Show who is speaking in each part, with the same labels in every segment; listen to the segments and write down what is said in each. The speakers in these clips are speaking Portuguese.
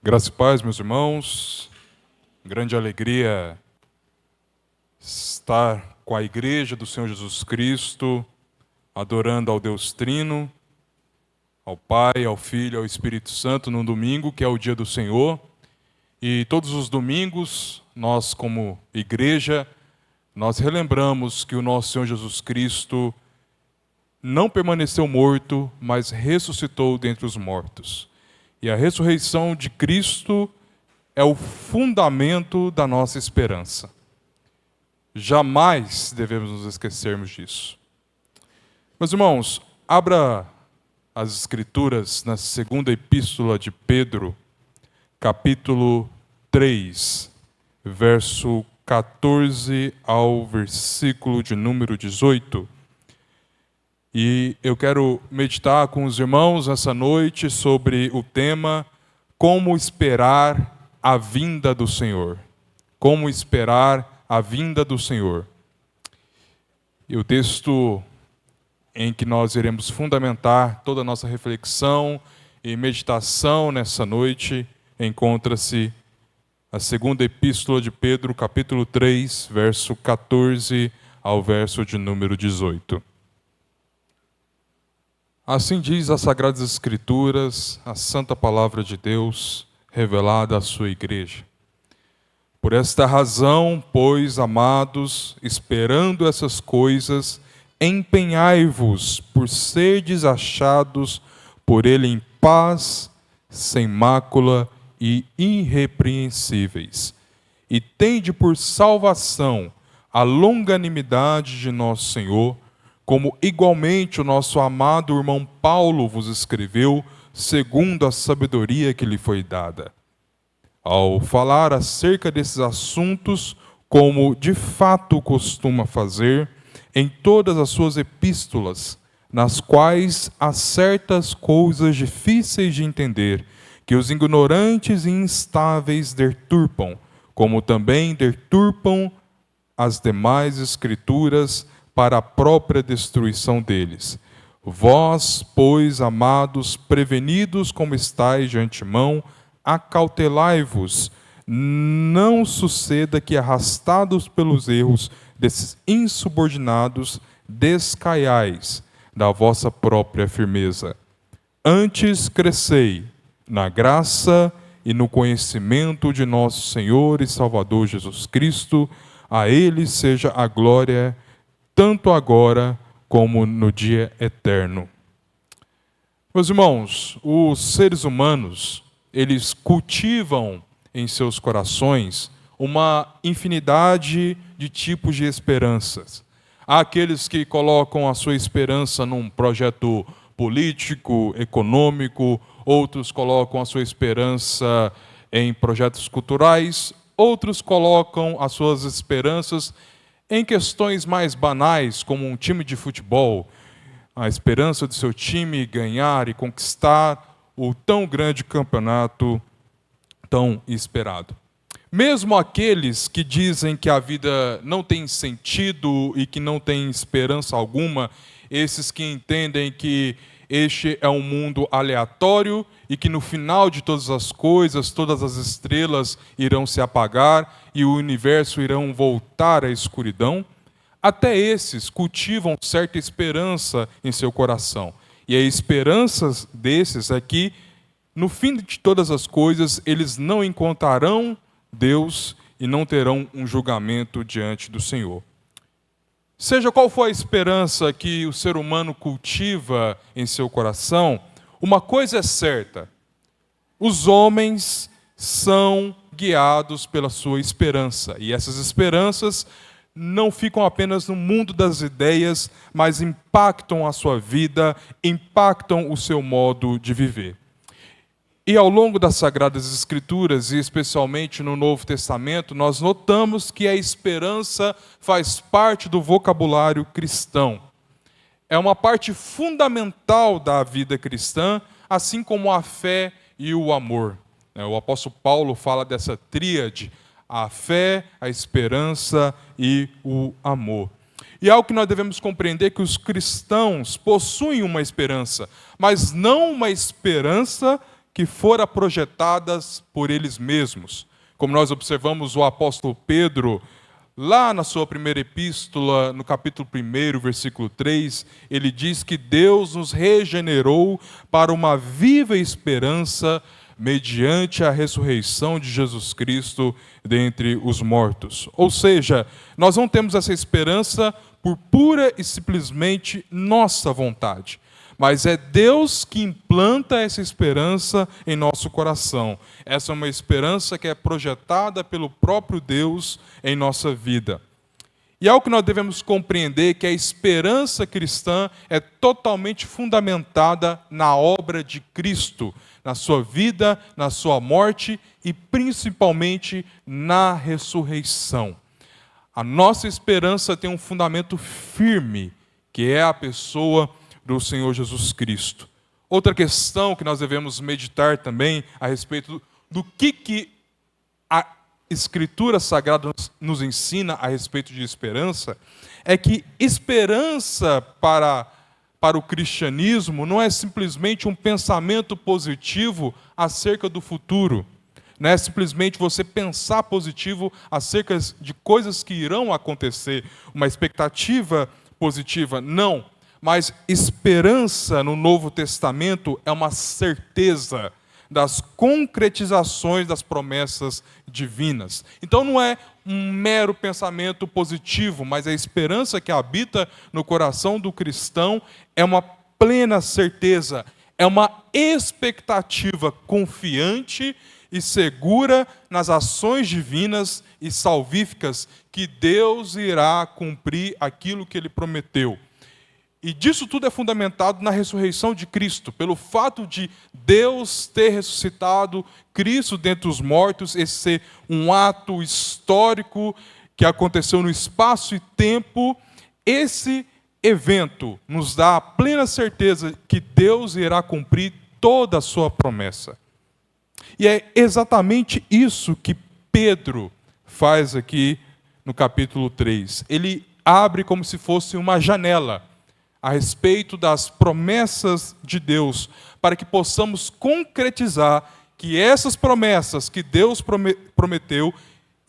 Speaker 1: Graça e paz, meus irmãos. Grande alegria estar com a igreja do Senhor Jesus Cristo, adorando ao Deus Trino, ao Pai, ao Filho, ao Espírito Santo, num domingo, que é o dia do Senhor. E todos os domingos, nós como igreja, nós relembramos que o nosso Senhor Jesus Cristo não permaneceu morto, mas ressuscitou dentre os mortos. E a ressurreição de Cristo é o fundamento da nossa esperança. Jamais devemos nos esquecermos disso. Meus irmãos, abra as Escrituras na segunda epístola de Pedro, capítulo 3, verso 14 ao versículo de número 18. E eu quero meditar com os irmãos essa noite sobre o tema Como esperar a vinda do Senhor. Como esperar a vinda do Senhor. E o texto em que nós iremos fundamentar toda a nossa reflexão e meditação nessa noite encontra-se a segunda epístola de Pedro, capítulo 3, verso 14 ao verso de número 18. Assim diz as Sagradas Escrituras, a Santa Palavra de Deus, revelada à sua igreja. Por esta razão, pois, amados, esperando essas coisas, empenhai-vos por serdes achados por Ele em paz, sem mácula e irrepreensíveis. E tende por salvação a longanimidade de nosso Senhor, como igualmente o nosso amado irmão Paulo vos escreveu, segundo a sabedoria que lhe foi dada. Ao falar acerca desses assuntos, como de fato costuma fazer, em todas as suas epístolas, nas quais há certas coisas difíceis de entender, que os ignorantes e instáveis deturpam, como também deturpam as demais escrituras, para a própria destruição deles. Vós, pois, amados, prevenidos como estáis de antemão, acautelai-vos, não suceda que, arrastados pelos erros desses insubordinados, descaiais da vossa própria firmeza. Antes crescei na graça e no conhecimento de nosso Senhor e Salvador Jesus Cristo, a Ele seja a glória tanto agora como no dia eterno. Meus irmãos, os seres humanos, eles cultivam em seus corações uma infinidade de tipos de esperanças. Há aqueles que colocam a sua esperança num projeto político, econômico, outros colocam a sua esperança em projetos culturais, outros colocam as suas esperanças em questões mais banais, como um time de futebol, a esperança do seu time ganhar e conquistar o tão grande campeonato tão esperado. Mesmo aqueles que dizem que a vida não tem sentido e que não tem esperança alguma, esses que entendem que este é um mundo aleatório e que no final de todas as coisas, todas as estrelas irão se apagar e o universo irão voltar à escuridão, até esses cultivam certa esperança em seu coração. E a esperança desses é que, no fim de todas as coisas, eles não encontrarão Deus e não terão um julgamento diante do Senhor. Seja qual for a esperança que o ser humano cultiva em seu coração, uma coisa é certa: os homens são guiados pela sua esperança. E essas esperanças não ficam apenas no mundo das ideias, mas impactam a sua vida, impactam o seu modo de viver. E ao longo das Sagradas Escrituras, e especialmente no Novo Testamento, nós notamos que a esperança faz parte do vocabulário cristão. É uma parte fundamental da vida cristã, assim como a fé e o amor. O apóstolo Paulo fala dessa tríade: a fé, a esperança e o amor. E é algo que nós devemos compreender, que os cristãos possuem uma esperança, mas não uma esperança que fora projetadas por eles mesmos. Como nós observamos o apóstolo Pedro, lá na sua primeira epístola, no capítulo 1, versículo 3, ele diz que Deus nos regenerou para uma viva esperança mediante a ressurreição de Jesus Cristo dentre os mortos. Ou seja, nós não temos essa esperança por pura e simplesmente nossa vontade, mas é Deus que implanta essa esperança em nosso coração. Essa é uma esperança que é projetada pelo próprio Deus em nossa vida. E algo que nós devemos compreender que a esperança cristã é totalmente fundamentada na obra de Cristo, na sua vida, na sua morte e principalmente na ressurreição. A nossa esperança tem um fundamento firme, que é a pessoa do Senhor Jesus Cristo. Outra questão que nós devemos meditar também a respeito do que a Escritura Sagrada nos ensina a respeito de esperança, é que esperança para o cristianismo não é simplesmente um pensamento positivo acerca do futuro. Não é simplesmente você pensar positivo acerca de coisas que irão acontecer, uma expectativa positiva. Não. Mas esperança no Novo Testamento é uma certeza das concretizações das promessas divinas. Então não é um mero pensamento positivo, mas a esperança que habita no coração do cristão é uma plena certeza, é uma expectativa confiante e segura nas ações divinas e salvíficas que Deus irá cumprir aquilo que Ele prometeu. E disso tudo é fundamentado na ressurreição de Cristo, pelo fato de Deus ter ressuscitado Cristo dentre os mortos, esse ser um ato histórico que aconteceu no espaço e tempo. Esse evento nos dá a plena certeza que Deus irá cumprir toda a sua promessa. E é exatamente isso que Pedro faz aqui no capítulo 3. Ele abre como se fosse uma janela a respeito das promessas de Deus, para que possamos concretizar que essas promessas que Deus prometeu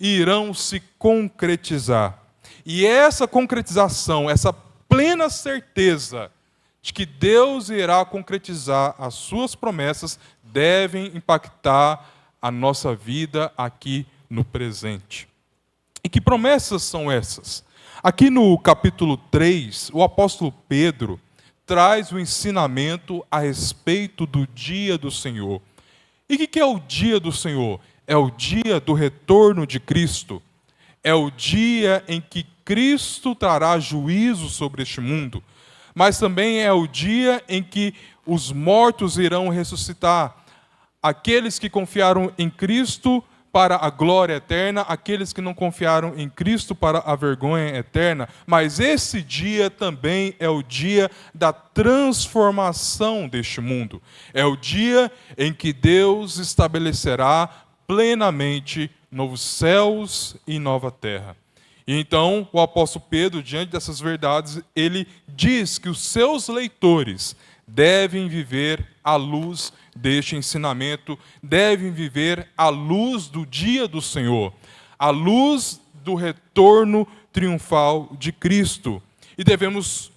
Speaker 1: irão se concretizar. E essa concretização, essa plena certeza de que Deus irá concretizar as suas promessas, devem impactar a nossa vida aqui no presente. E que promessas são essas? Aqui no capítulo 3, o apóstolo Pedro traz o ensinamento a respeito do dia do Senhor. E o que é o dia do Senhor? É o dia do retorno de Cristo. É o dia em que Cristo trará juízo sobre este mundo. Mas também é o dia em que os mortos irão ressuscitar. Aqueles que confiaram em Cristo para a glória eterna, aqueles que não confiaram em Cristo para a vergonha eterna. Mas esse dia também é o dia da transformação deste mundo. É o dia em que Deus estabelecerá plenamente novos céus e nova terra. E então, o apóstolo Pedro, diante dessas verdades, ele diz que os seus leitores devem viver à luz deste ensinamento, devem viver à luz do dia do Senhor, à luz do retorno triunfal de Cristo. E devemos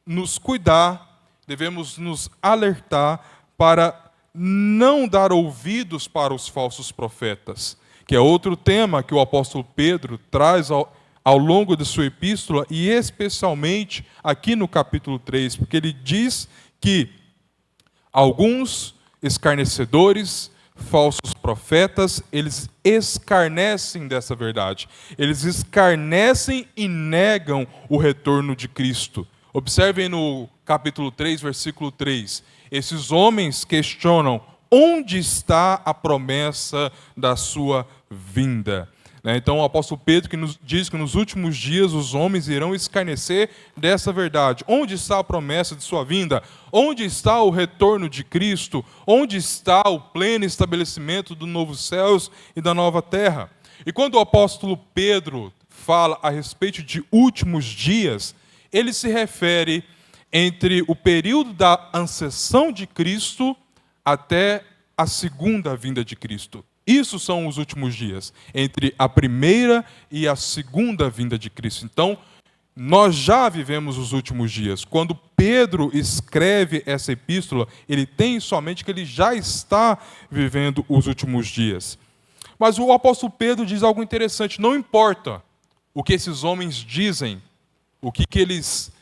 Speaker 1: nos cuidar, devemos nos alertar para não dar ouvidos para os falsos profetas, que é outro tema que o apóstolo Pedro traz ao longo de sua epístola, e especialmente aqui no capítulo 3, porque ele diz que alguns escarnecedores, falsos profetas, eles escarnecem dessa verdade. Eles escarnecem e negam o retorno de Cristo. Observem no capítulo 3, versículo 3. Esses homens questionam onde está a promessa da sua vinda. Então o apóstolo Pedro que nos diz que nos últimos dias os homens irão escarnecer dessa verdade. Onde está a promessa de sua vinda? Onde está o retorno de Cristo? Onde está o pleno estabelecimento do novo céus e da nova terra? E quando o apóstolo Pedro fala a respeito de últimos dias, ele se refere entre o período da ascensão de Cristo até a segunda vinda de Cristo. Isso são os últimos dias, entre a primeira e a segunda vinda de Cristo. Então, nós já vivemos os últimos dias. Quando Pedro escreve essa epístola, ele tem somente que ele já está vivendo os últimos dias. Mas o apóstolo Pedro diz algo interessante: não importa o que esses homens dizem, o que eles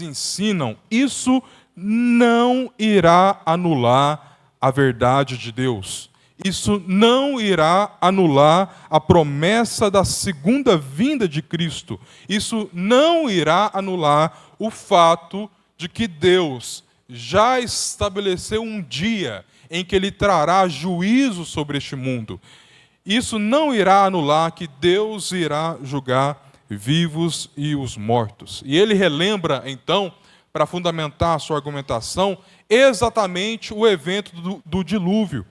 Speaker 1: ensinam, isso não irá anular a verdade de Deus. Isso não irá anular a promessa da segunda vinda de Cristo. Isso não irá anular o fato de que Deus já estabeleceu um dia em que Ele trará juízo sobre este mundo. Isso não irá anular que Deus irá julgar vivos e os mortos. E ele relembra, então, para fundamentar a sua argumentação, exatamente o evento do dilúvio.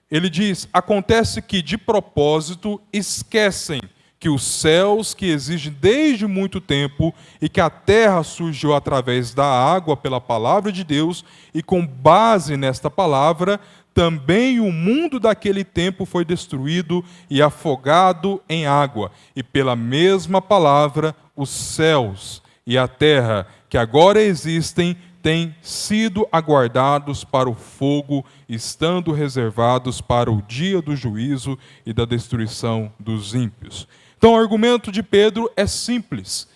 Speaker 1: Ele diz: acontece que, de propósito, esquecem que os céus, que existem desde muito tempo, e que a terra surgiu através da água pela palavra de Deus, e com base nesta palavra, também o mundo daquele tempo foi destruído e afogado em água, e pela mesma palavra, os céus e a terra, que agora existem, têm sido aguardados para o fogo, estando reservados para o dia do juízo e da destruição dos ímpios. Então, o argumento de Pedro é simples.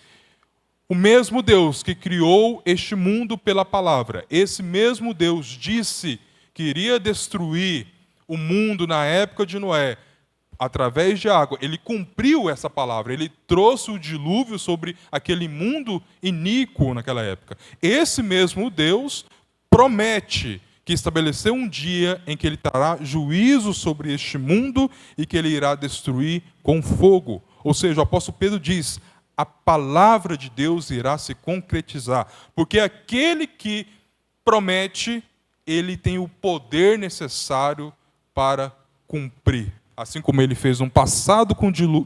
Speaker 1: O mesmo Deus que criou este mundo pela palavra, esse mesmo Deus disse que iria destruir o mundo na época de Noé, através de água. Ele cumpriu essa palavra, ele trouxe o dilúvio sobre aquele mundo iníquo naquela época. Esse mesmo Deus promete que estabeleceu um dia em que ele trará juízo sobre este mundo e que ele irá destruir com fogo. Ou seja, o apóstolo Pedro diz: a palavra de Deus irá se concretizar, porque aquele que promete, ele tem o poder necessário para cumprir. Assim como ele fez no passado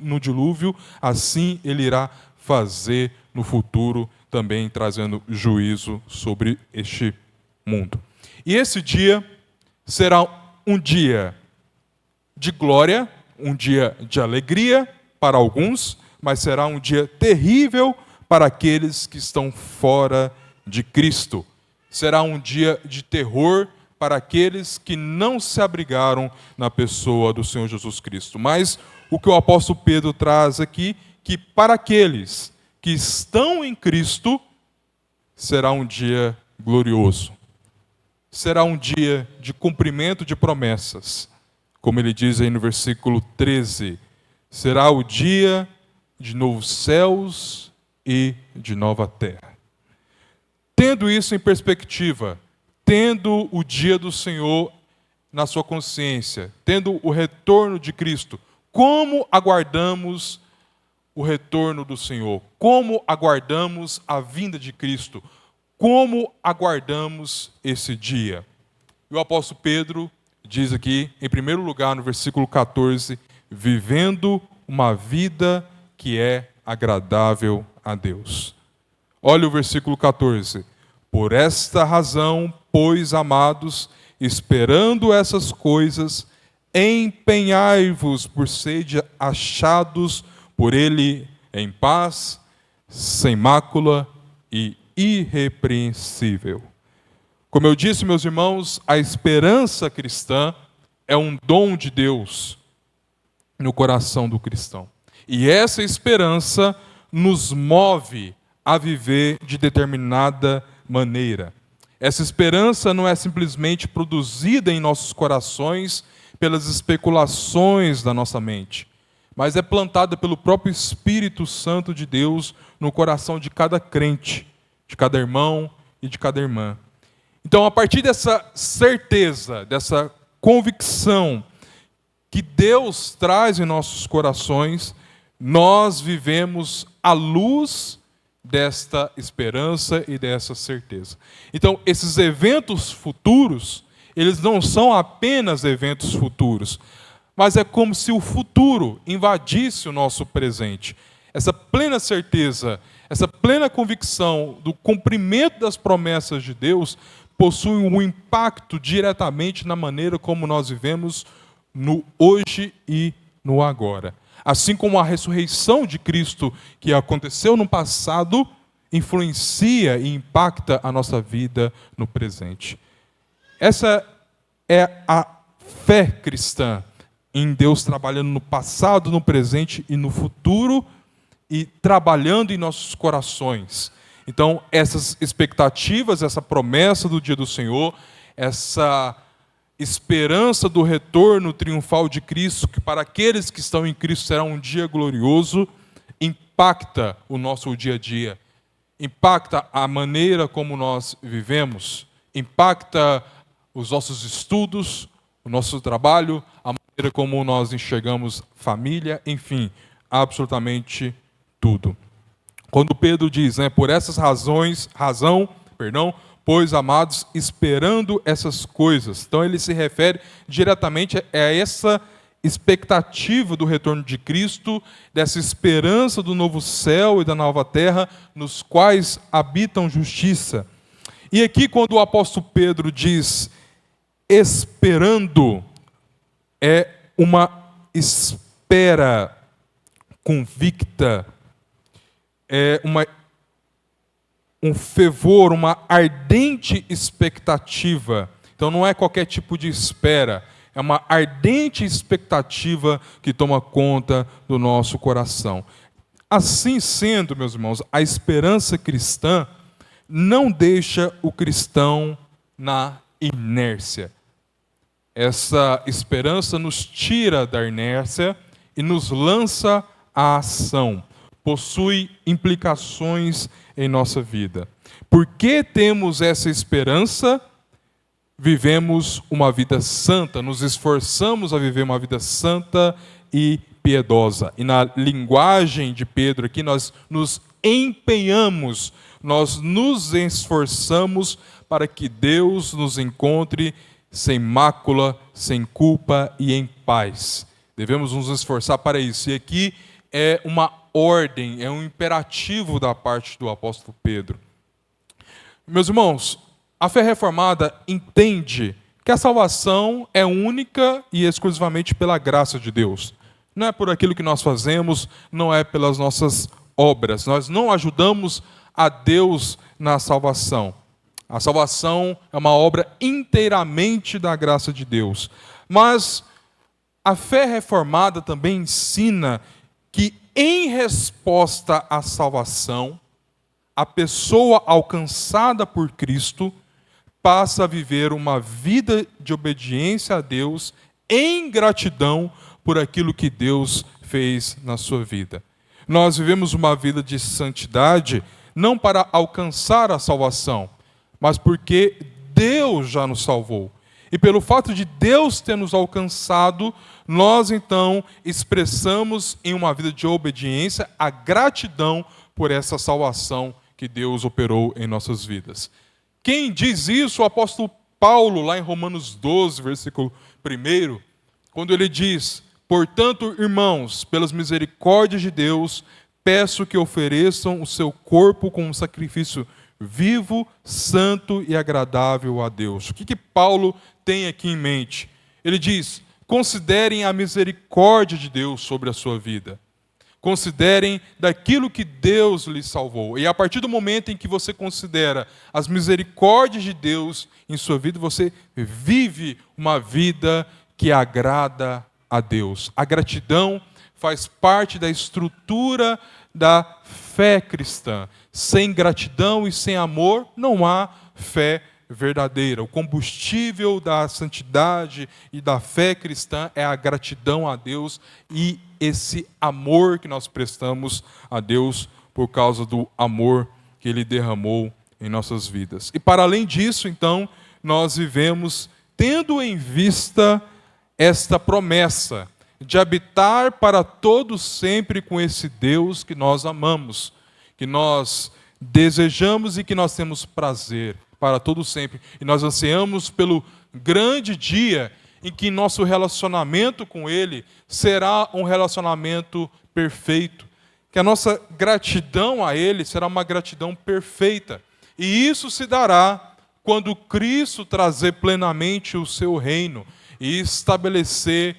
Speaker 1: no dilúvio, assim ele irá fazer no futuro, também trazendo juízo sobre este mundo. E esse dia será um dia de glória, um dia de alegria para alguns, mas será um dia terrível para aqueles que estão fora de Cristo. Será um dia de terror para aqueles que não se abrigaram na pessoa do Senhor Jesus Cristo. Mas o que o apóstolo Pedro traz aqui, que para aqueles que estão em Cristo, será um dia glorioso. Será um dia de cumprimento de promessas. Como ele diz aí no versículo 13, será o dia de novos céus e de nova terra. Tendo isso em perspectiva, tendo o dia do Senhor na sua consciência, tendo o retorno de Cristo, como aguardamos o retorno do Senhor? Como aguardamos a vinda de Cristo? Como aguardamos esse dia? E o apóstolo Pedro diz aqui, em primeiro lugar, no versículo 14, vivendo uma vida que é agradável a Deus. Olha o versículo 14. Por esta razão, pois, amados, esperando essas coisas, empenhai-vos por serem achados por Ele em paz, sem mácula e irrepreensível. Como eu disse, meus irmãos, a esperança cristã é um dom de Deus no coração do cristão. E essa esperança nos move a viver de determinada maneira. Essa esperança não é simplesmente produzida em nossos corações pelas especulações da nossa mente, mas é plantada pelo próprio Espírito Santo de Deus no coração de cada crente, de cada irmão e de cada irmã. Então, a partir dessa certeza, dessa convicção que Deus traz em nossos corações, nós vivemos à luz desta esperança e dessa certeza. Então, esses eventos futuros, eles não são apenas eventos futuros, mas é como se o futuro invadisse o nosso presente. Essa plena certeza, essa plena convicção do cumprimento das promessas de Deus possuem um impacto diretamente na maneira como nós vivemos no hoje e no agora. Assim como a ressurreição de Cristo que aconteceu no passado influencia e impacta a nossa vida no presente. Essa é a fé cristã em Deus trabalhando no passado, no presente e no futuro e trabalhando em nossos corações. Então, essas expectativas, essa promessa do dia do Senhor, essa esperança do retorno triunfal de Cristo, que para aqueles que estão em Cristo será um dia glorioso, impacta o nosso dia a dia, impacta a maneira como nós vivemos, impacta os nossos estudos, o nosso trabalho, a maneira como nós enxergamos família, enfim, absolutamente tudo. Quando Pedro diz, por essas pois, amados, esperando essas coisas. Então ele se refere diretamente a essa expectativa do retorno de Cristo, dessa esperança do novo céu e da nova terra, nos quais habitam justiça. E aqui, quando o apóstolo Pedro diz esperando, é uma espera convicta, é um fervor, uma ardente expectativa. Então não é qualquer tipo de espera, é uma ardente expectativa que toma conta do nosso coração. Assim sendo, meus irmãos, a esperança cristã não deixa o cristão na inércia. Essa esperança nos tira da inércia e nos lança à ação. Possui implicações em nossa vida. Porque temos essa esperança, vivemos uma vida santa, nos esforçamos a viver uma vida santa e piedosa. E na linguagem de Pedro aqui, nós nos empenhamos, nós nos esforçamos para que Deus nos encontre sem mácula, sem culpa e em paz. Devemos nos esforçar para isso. E aqui é uma ordem, é um imperativo da parte do apóstolo Pedro. Meus irmãos, a fé reformada entende que a salvação é única e exclusivamente pela graça de Deus. Não é por aquilo que nós fazemos, não é pelas nossas obras. Nós não ajudamos a Deus na salvação. A salvação é uma obra inteiramente da graça de Deus. Mas a fé reformada também ensina que, em resposta à salvação, a pessoa alcançada por Cristo passa a viver uma vida de obediência a Deus em gratidão por aquilo que Deus fez na sua vida. Nós vivemos uma vida de santidade não para alcançar a salvação, mas porque Deus já nos salvou. E pelo fato de Deus ter nos alcançado, nós então expressamos em uma vida de obediência a gratidão por essa salvação que Deus operou em nossas vidas. Quem diz isso? O apóstolo Paulo, lá em Romanos 12, versículo 1, quando ele diz: portanto, irmãos, pelas misericórdias de Deus, peço que ofereçam o seu corpo como um sacrifício vivo, santo e agradável a Deus. O que Paulo tem aqui em mente? Ele diz: considerem a misericórdia de Deus sobre a sua vida. Considerem daquilo que Deus lhe salvou. E a partir do momento em que você considera as misericórdias de Deus em sua vida, você vive uma vida que agrada a Deus. A gratidão faz parte da estrutura da fé cristã. Sem gratidão e sem amor, não há fé verdadeira. O combustível da santidade e da fé cristã é a gratidão a Deus e esse amor que nós prestamos a Deus por causa do amor que Ele derramou em nossas vidas. E para além disso, então, nós vivemos tendo em vista esta promessa de habitar para todos sempre com esse Deus que nós amamos, que nós desejamos e que nós temos prazer para todos sempre. E nós ansiamos pelo grande dia em que nosso relacionamento com Ele será um relacionamento perfeito, que a nossa gratidão a Ele será uma gratidão perfeita. E isso se dará quando Cristo trazer plenamente o seu reino e estabelecer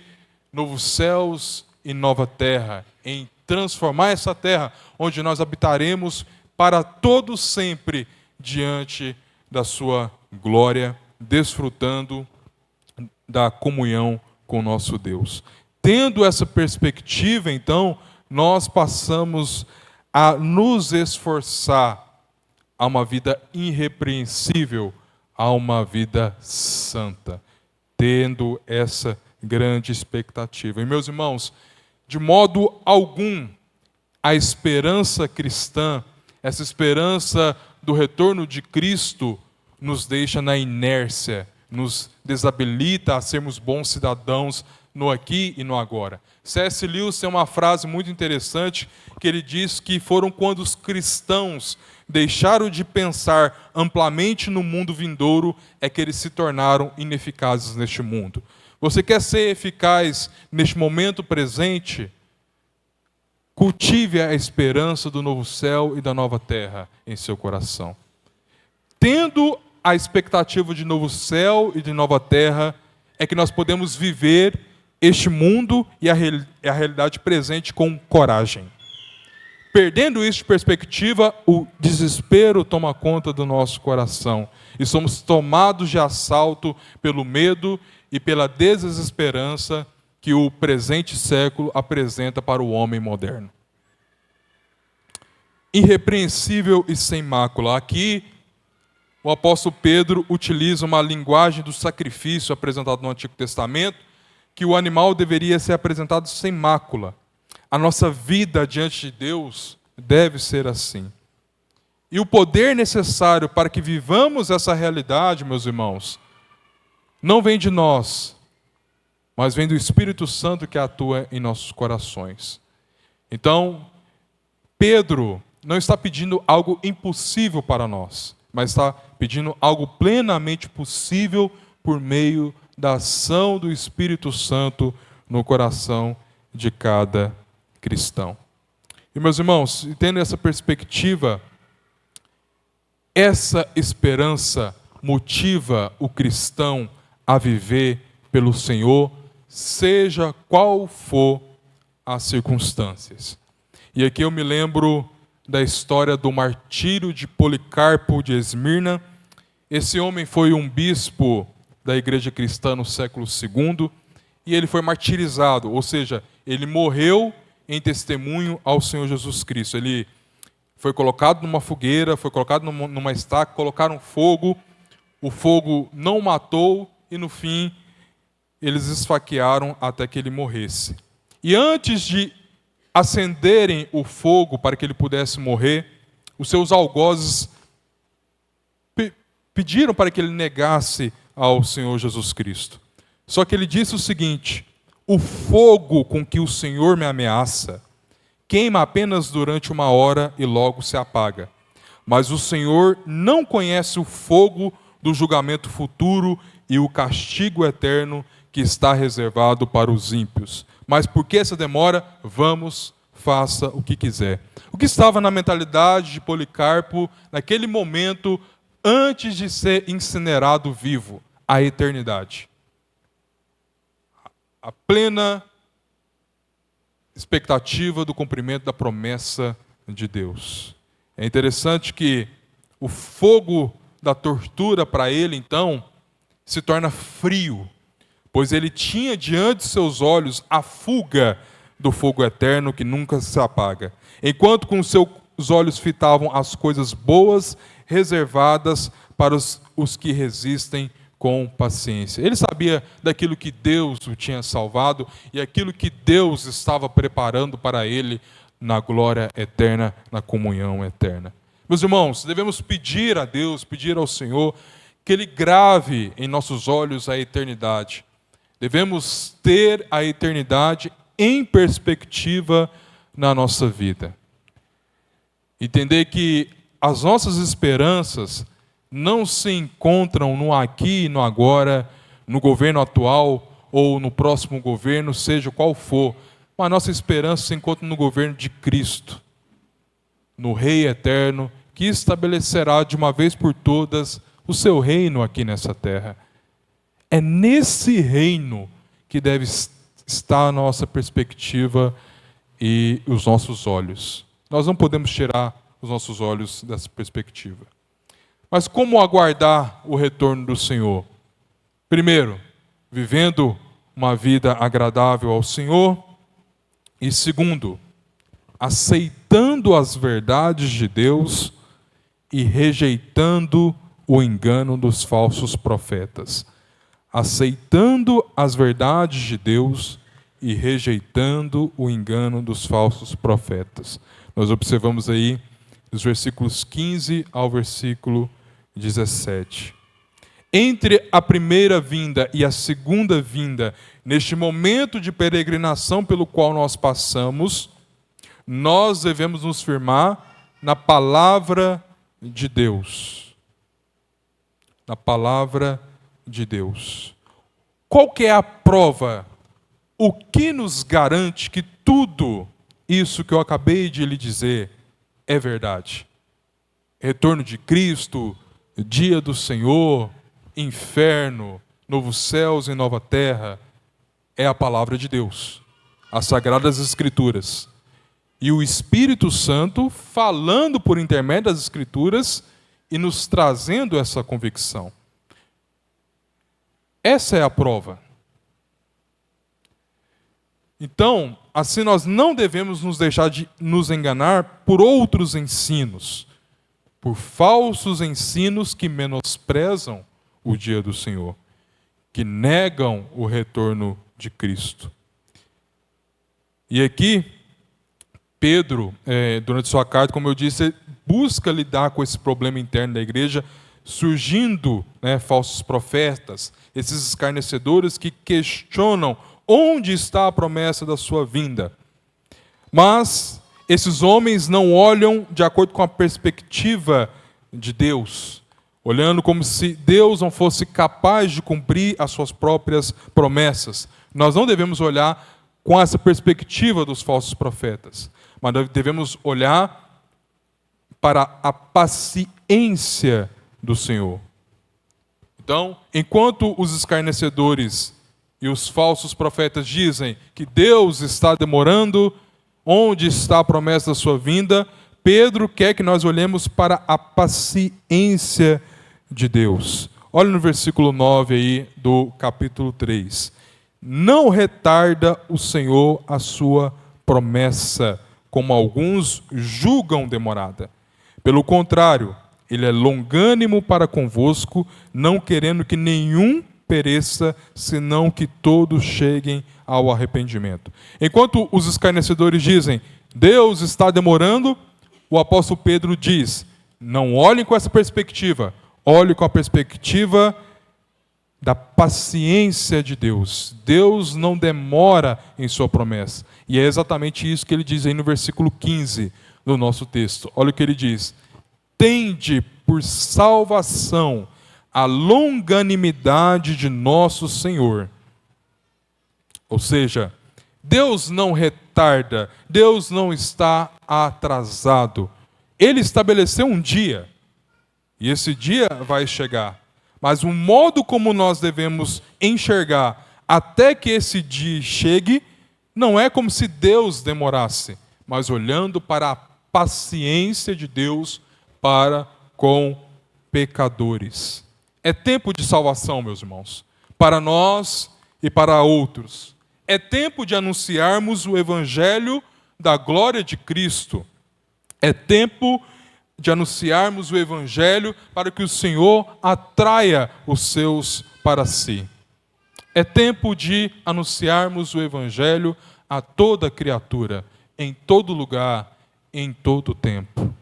Speaker 1: novos céus e nova terra, em transformar essa terra onde nós habitaremos para todo sempre diante da sua glória, desfrutando da comunhão com o nosso Deus. Tendo essa perspectiva, então, nós passamos a nos esforçar a uma vida irrepreensível, a uma vida santa, tendo essa grande expectativa. E, meus irmãos, de modo algum, a esperança cristã, essa esperança do retorno de Cristo, nos deixa na inércia, nos desabilita a sermos bons cidadãos no aqui e no agora. C.S. Lewis tem uma frase muito interessante, que ele diz que foram quando os cristãos deixaram de pensar amplamente no mundo vindouro, é que eles se tornaram ineficazes neste mundo. Você quer ser eficaz neste momento presente? Cultive a esperança do novo céu e da nova terra em seu coração. Tendo a expectativa de novo céu e de nova terra, é que nós podemos viver este mundo e a realidade presente com coragem. Perdendo isso de perspectiva, o desespero toma conta do nosso coração e somos tomados de assalto pelo medo e pela desesperança que o presente século apresenta para o homem moderno. Irrepreensível e sem mácula. Aqui, o apóstolo Pedro utiliza uma linguagem do sacrifício apresentado no Antigo Testamento, que o animal deveria ser apresentado sem mácula. A nossa vida diante de Deus deve ser assim. E o poder necessário para que vivamos essa realidade, meus irmãos, não vem de nós, mas vem do Espírito Santo que atua em nossos corações. Então, Pedro não está pedindo algo impossível para nós, mas está pedindo algo plenamente possível por meio da ação do Espírito Santo no coração de cada cristão. E, meus irmãos, tendo essa perspectiva, essa esperança motiva o cristão a viver pelo Senhor, seja qual for as circunstâncias. E aqui eu me lembro da história do martírio de Policarpo de Esmirna. Esse homem foi um bispo da igreja cristã no século II, e ele foi martirizado, ou seja, ele morreu em testemunho ao Senhor Jesus Cristo. Ele foi colocado numa fogueira, foi colocado numa estaca, colocaram fogo, o fogo não o matou, e no fim eles esfaquearam até que ele morresse. E antes de acenderem o fogo para que ele pudesse morrer, os seus algozes pediram para que ele negasse ao Senhor Jesus Cristo. Só que ele disse o seguinte: o fogo com que o Senhor me ameaça queima apenas durante 1 hora e logo se apaga. Mas o Senhor não conhece o fogo do julgamento futuro e o castigo eterno que está reservado para os ímpios. Mas por que essa demora? Vamos, faça o que quiser. O que estava na mentalidade de Policarpo naquele momento, antes de ser incinerado vivo? A eternidade. A plena expectativa do cumprimento da promessa de Deus. É interessante que o fogo da tortura para ele, então, se torna frio, pois ele tinha diante de seus olhos a fuga do fogo eterno que nunca se apaga, enquanto com seus olhos fitavam as coisas boas reservadas para os que resistem com paciência. Ele sabia daquilo que Deus o tinha salvado e aquilo que Deus estava preparando para ele na glória eterna, na comunhão eterna. Meus irmãos, devemos pedir a Deus, pedir ao Senhor, que Ele grave em nossos olhos a eternidade. Devemos ter a eternidade em perspectiva na nossa vida. Entender que as nossas esperanças não se encontram no aqui e no agora, no governo atual ou no próximo governo, seja qual for, mas a nossa esperança se encontra no governo de Cristo, no Rei eterno, que estabelecerá de uma vez por todas o seu reino aqui nessa terra. É nesse reino que deve estar a nossa perspectiva e os nossos olhos. Nós não podemos tirar os nossos olhos dessa perspectiva. Mas como aguardar o retorno do Senhor? Primeiro, vivendo uma vida agradável ao Senhor. E segundo, aceitando as verdades de Deus e rejeitando o engano dos falsos profetas. Aceitando as verdades de Deus e rejeitando o engano dos falsos profetas. Nós observamos aí dos versículos 15 ao versículo 17. Entre a primeira vinda e a segunda vinda, neste momento de peregrinação pelo qual nós passamos, nós devemos nos firmar na palavra de Deus. Na palavra de Deus. Qual que é a prova? O que nos garante que tudo isso que eu acabei de lhe dizer é verdade? Retorno de Cristo, dia do Senhor, inferno, novos céus e nova terra, é a palavra de Deus, as Sagradas Escrituras. E o Espírito Santo falando por intermédio das Escrituras e nos trazendo essa convicção. Essa é a prova. Então, assim nós não devemos nos deixar de nos enganar por outros ensinos, por falsos ensinos que menosprezam o dia do Senhor, que negam o retorno de Cristo. E aqui, Pedro, durante sua carta, como eu disse, busca lidar com esse problema interno da igreja, surgindo falsos profetas, esses escarnecedores que questionam onde está a promessa da sua vinda. Mas esses homens não olham de acordo com a perspectiva de Deus, olhando como se Deus não fosse capaz de cumprir as suas próprias promessas. Nós não devemos olhar com essa perspectiva dos falsos profetas, mas devemos olhar para a paciência do Senhor. Então, enquanto os escarnecedores e os falsos profetas dizem que Deus está demorando, onde está a promessa da sua vinda, Pedro quer que nós olhemos para a paciência de Deus. Olha no versículo 9 aí do capítulo 3. Não retarda o Senhor a sua promessa, como alguns julgam demorada. Pelo contrário, Ele é longânimo para convosco, não querendo que nenhum pereça, senão que todos cheguem ao arrependimento. Enquanto os escarnecedores dizem, Deus está demorando, o apóstolo Pedro diz, não olhem com essa perspectiva, olhem com a perspectiva da paciência de Deus. Deus não demora em sua promessa. E é exatamente isso que ele diz aí no versículo 15 do nosso texto. Olha o que ele diz. Tende por salvação a longanimidade de nosso Senhor. Ou seja, Deus não retarda, Deus não está atrasado. Ele estabeleceu um dia, e esse dia vai chegar. Mas o modo como nós devemos enxergar até que esse dia chegue, não é como se Deus demorasse, mas olhando para a paciência de Deus para com pecadores. É tempo de salvação, meus irmãos, para nós e para outros. É tempo de anunciarmos o evangelho da glória de Cristo. É tempo de anunciarmos o evangelho para que o Senhor atraia os seus para si. É tempo de anunciarmos o evangelho a toda criatura, em todo lugar, em todo tempo.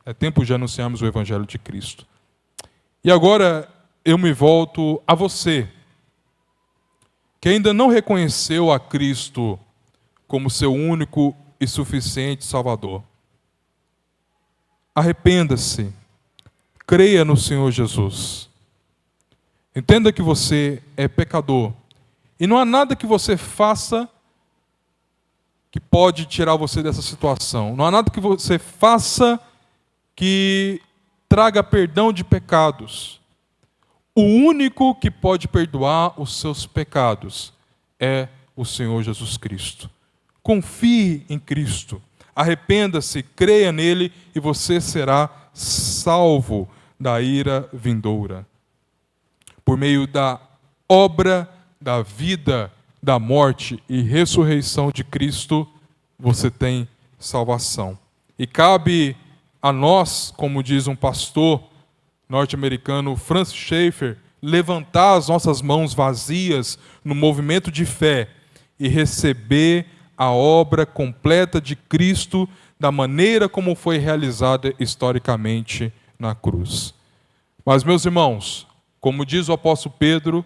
Speaker 1: É tempo de anunciarmos o evangelho de Cristo. E agora eu me volto a você, que ainda não reconheceu a Cristo como seu único e suficiente Salvador. Arrependa-se, creia no Senhor Jesus. Entenda que você é pecador e não há nada que você faça que pode tirar você dessa situação. Não há nada que você faça que traga perdão de pecados. O único que pode perdoar os seus pecados é o Senhor Jesus Cristo. Confie em Cristo, arrependa-se, creia nele e você será salvo da ira vindoura. Por meio da obra, da vida, da morte e ressurreição de Cristo, você tem salvação. E cabe a nós, como diz um pastor norte-americano, Francis Schaeffer, levantar as nossas mãos vazias no movimento de fé e receber a obra completa de Cristo da maneira como foi realizada historicamente na cruz. Mas, meus irmãos, como diz o apóstolo Pedro,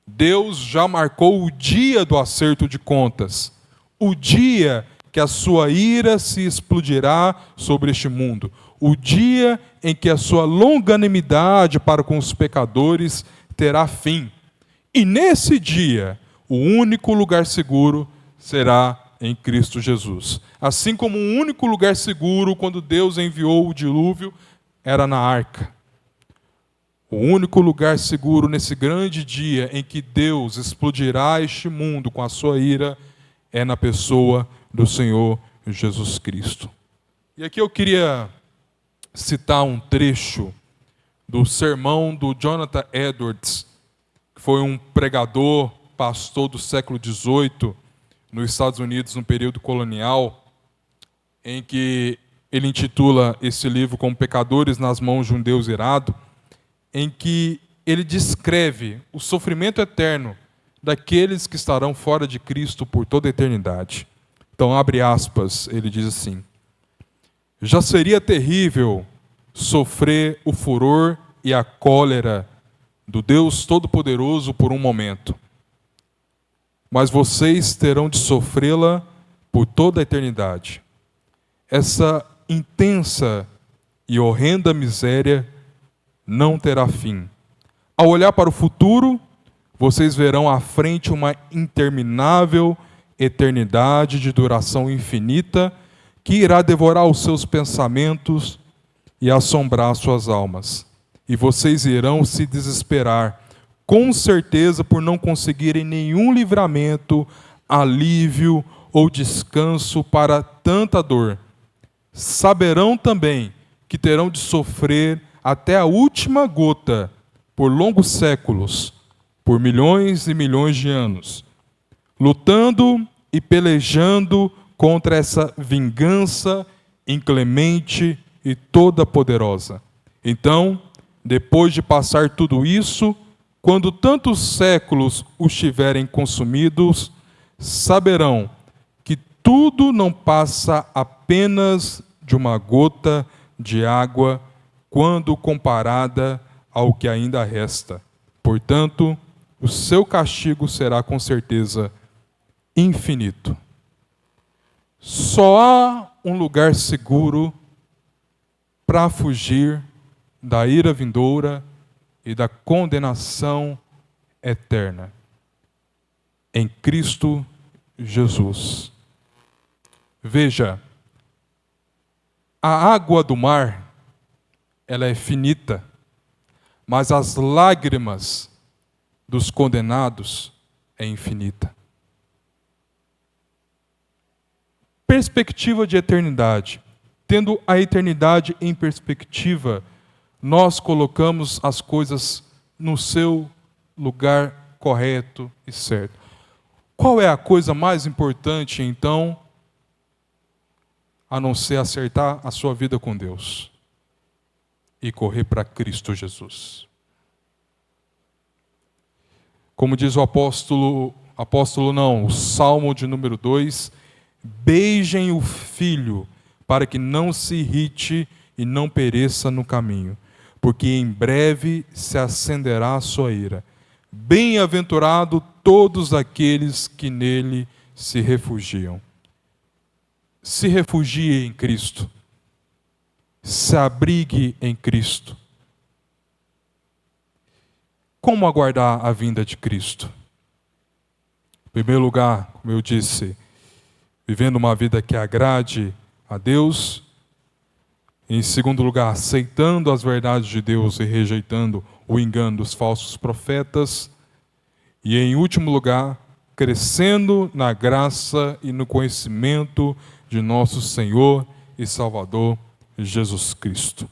Speaker 1: Deus já marcou o dia do acerto de contas, o dia que a sua ira se explodirá sobre este mundo, o dia em que a sua longanimidade para com os pecadores terá fim. E nesse dia, o único lugar seguro será em Cristo Jesus. Assim como o único lugar seguro quando Deus enviou o dilúvio era na arca. O único lugar seguro nesse grande dia em que Deus explodirá este mundo com a sua ira é na pessoa do Senhor Jesus Cristo. E aqui eu queria citar um trecho do sermão do Jonathan Edwards, que foi um pregador, pastor do século XVIII, nos Estados Unidos, no período colonial, em que ele intitula esse livro como Pecadores nas Mãos de um Deus Irado, em que ele descreve o sofrimento eterno daqueles que estarão fora de Cristo por toda a eternidade. Então, abre aspas, ele diz assim: já seria terrível sofrer o furor e a cólera do Deus Todo-Poderoso por um momento, mas vocês terão de sofrê-la por toda a eternidade. Essa intensa e horrenda miséria não terá fim. Ao olhar para o futuro, vocês verão à frente uma interminável eternidade de duração infinita que irá devorar os seus pensamentos e assombrar suas almas. E vocês irão se desesperar, com certeza, por não conseguirem nenhum livramento, alívio ou descanso para tanta dor. Saberão também que terão de sofrer até a última gota, por longos séculos, por milhões e milhões de anos, lutando e pelejando contra essa vingança inclemente e toda poderosa. Então, depois de passar tudo isso, quando tantos séculos os tiverem consumidos, saberão que tudo não passa apenas de uma gota de água quando comparada ao que ainda resta. Portanto, o seu castigo será com certeza infinito. Só há um lugar seguro para fugir da ira vindoura e da condenação eterna. Em Cristo Jesus. Veja, a água do mar, ela é finita, mas as lágrimas dos condenados é infinita. Perspectiva de eternidade. Tendo a eternidade em perspectiva, nós colocamos as coisas no seu lugar correto e certo. Qual é a coisa mais importante, então, a não ser acertar a sua vida com Deus e correr para Cristo Jesus? Como diz o Salmo de número 2, beijem o Filho, para que não se irrite e não pereça no caminho, porque em breve se acenderá a sua ira. Bem-aventurado todos aqueles que nele se refugiam. Se refugie em Cristo. Se abrigue em Cristo. Como aguardar a vinda de Cristo? Em primeiro lugar, como eu disse, vivendo uma vida que agrade a Deus, Em segundo lugar, aceitando as verdades de Deus e rejeitando o engano dos falsos profetas. E em último lugar, crescendo na graça e no conhecimento de nosso Senhor e Salvador Jesus Cristo.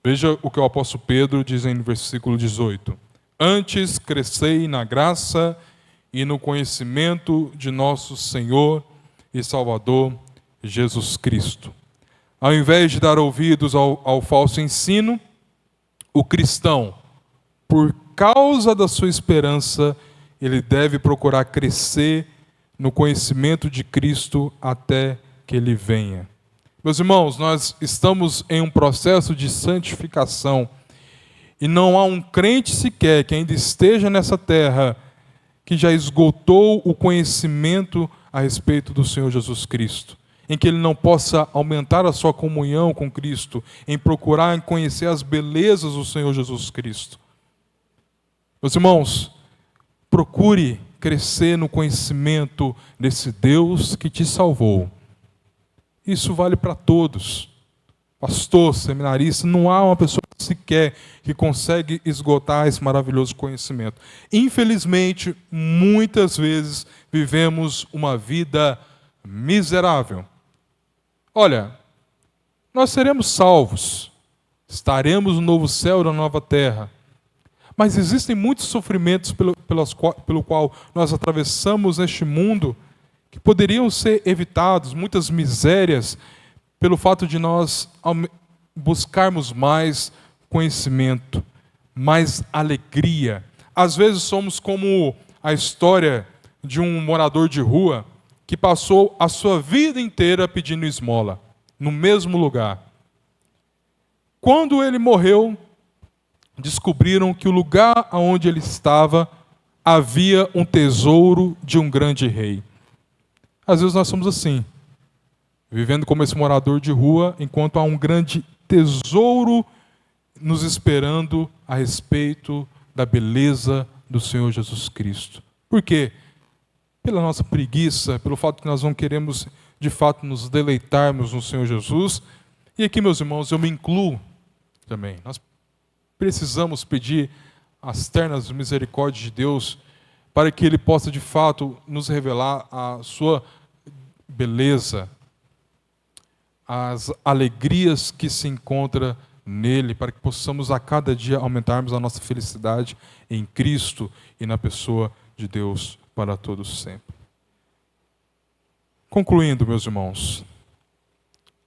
Speaker 1: Veja o que o apóstolo Pedro diz no versículo 18. Antes crescei na graça e no conhecimento de nosso Senhor e Salvador Jesus Cristo. Ao invés de dar ouvidos ao falso ensino, o cristão, por causa da sua esperança, ele deve procurar crescer no conhecimento de Cristo até que ele venha. Meus irmãos, nós estamos em um processo de santificação e não há um crente sequer que ainda esteja nessa terra que já esgotou o conhecimento a respeito do Senhor Jesus Cristo, em que ele não possa aumentar a sua comunhão com Cristo, em procurar conhecer as belezas do Senhor Jesus Cristo. Meus irmãos, procure crescer no conhecimento desse Deus que te salvou. Isso vale para todos. Pastor, seminarista, não há uma pessoa sequer que consegue esgotar esse maravilhoso conhecimento. Infelizmente, muitas vezes vivemos uma vida miserável. Olha, nós seremos salvos, estaremos no novo céu e na nova terra, mas existem muitos sofrimentos pelo qual nós atravessamos neste mundo que poderiam ser evitados, muitas misérias, pelo fato de nós buscarmos mais conhecimento, mais alegria. Às vezes somos como a história de um morador de rua que passou a sua vida inteira pedindo esmola, no mesmo lugar. Quando ele morreu, descobriram que o lugar onde ele estava havia um tesouro de um grande rei. Às vezes nós somos assim, vivendo como esse morador de rua, enquanto há um grande tesouro nos esperando a respeito da beleza do Senhor Jesus Cristo. Por quê? Pela nossa preguiça, pelo fato que nós não queremos, de fato, nos deleitarmos no Senhor Jesus. E aqui, meus irmãos, eu me incluo também. Nós precisamos pedir as ternas misericórdias de Deus para que Ele possa, de fato, nos revelar a sua beleza, as alegrias que se encontram nele, para que possamos a cada dia aumentarmos a nossa felicidade em Cristo e na pessoa de Deus para todos sempre. Concluindo, meus irmãos,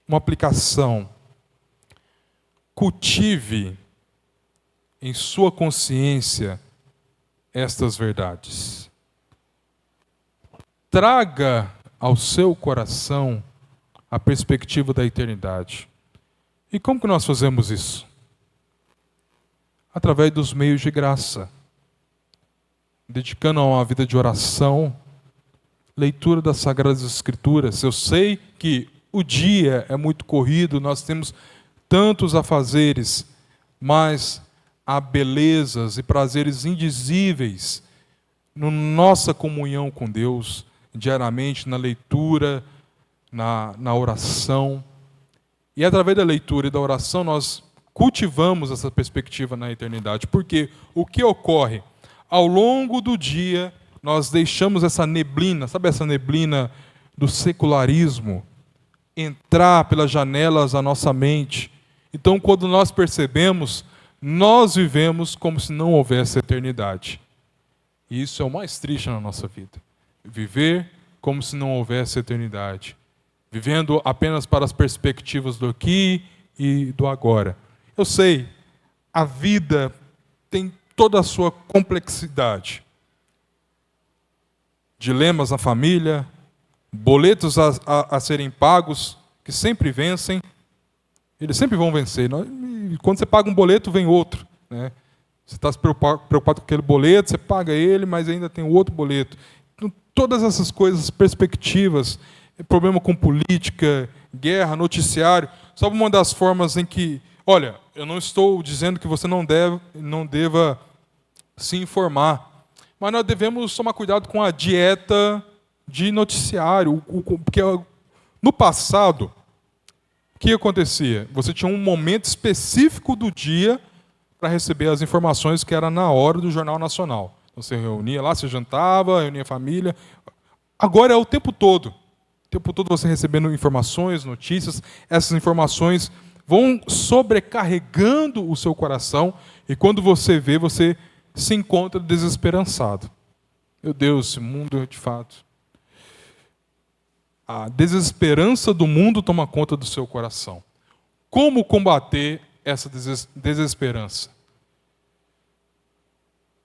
Speaker 1: uma aplicação. Cultive em sua consciência estas verdades. Traga ao seu coração a perspectiva da eternidade. E como que nós fazemos isso? Através dos meios de graça. Dedicando a uma vida de oração, leitura das Sagradas Escrituras. Eu sei que o dia é muito corrido, nós temos tantos afazeres, mas há belezas e prazeres indizíveis na nossa comunhão com Deus, diariamente, na leitura, na oração. E através da leitura e da oração nós cultivamos essa perspectiva na eternidade. Porque o que ocorre? Ao longo do dia, nós deixamos essa neblina, sabe essa neblina do secularismo, entrar pelas janelas da nossa mente. Então, quando nós percebemos, nós vivemos como se não houvesse eternidade. E isso é o mais triste na nossa vida. Viver como se não houvesse eternidade. Vivendo apenas para as perspectivas do aqui e do agora. Eu sei, a vida tem toda a sua complexidade. Dilemas na família, boletos a serem pagos, que sempre vencem. Eles sempre vão vencer. Quando você paga um boleto, vem outro, né? Você está preocupado com aquele boleto, você paga ele, mas ainda tem outro boleto. Então, todas essas coisas, perspectivas, problema com política, guerra, noticiário, só uma das formas em que... Olha, eu não estou dizendo que você não deva se informar, mas nós devemos tomar cuidado com a dieta de noticiário, porque no passado, que acontecia? Você tinha um momento específico do dia para receber as informações que era na hora do Jornal Nacional. Você reunia lá, você jantava, reunia a família. Agora é o tempo todo. O tempo todo você recebendo informações, notícias. Essas informações vão sobrecarregando o seu coração e quando você vê, você se encontra desesperançado. Meu Deus, esse mundo é de fato. A desesperança do mundo toma conta do seu coração. Como combater essa desesperança?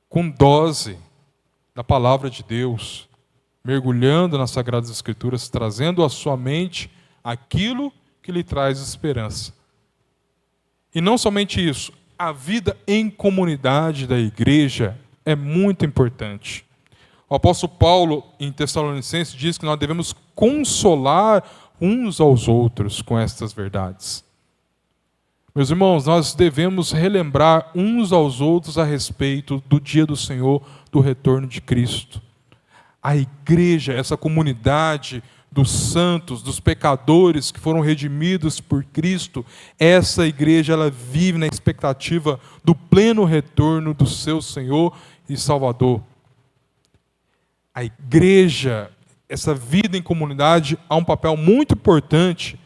Speaker 1: Com dose da palavra de Deus, mergulhando nas Sagradas Escrituras, trazendo à sua mente aquilo que lhe traz esperança. E não somente isso, a vida em comunidade da igreja é muito importante. O apóstolo Paulo, em Tessalonicenses, diz que nós devemos consolar uns aos outros com estas verdades. Meus irmãos, nós devemos relembrar uns aos outros a respeito do dia do Senhor, do retorno de Cristo. A igreja, essa comunidade dos santos, dos pecadores que foram redimidos por Cristo, essa igreja ela vive na expectativa do pleno retorno do seu Senhor e Salvador. A igreja, essa vida em comunidade, há um papel muito importante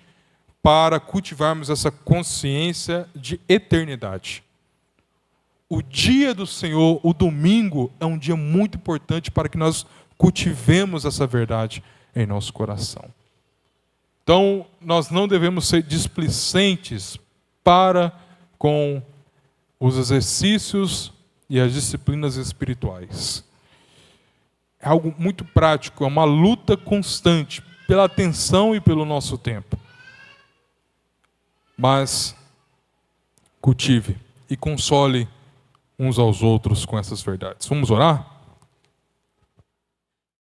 Speaker 1: para cultivarmos essa consciência de eternidade. O dia do Senhor, o domingo, é um dia muito importante para que nós cultivemos essa verdade em nosso coração. Então, nós não devemos ser displicentes para com os exercícios e as disciplinas espirituais. É algo muito prático, é uma luta constante pela atenção e pelo nosso tempo. Mas cultive e console uns aos outros com essas verdades. Vamos orar?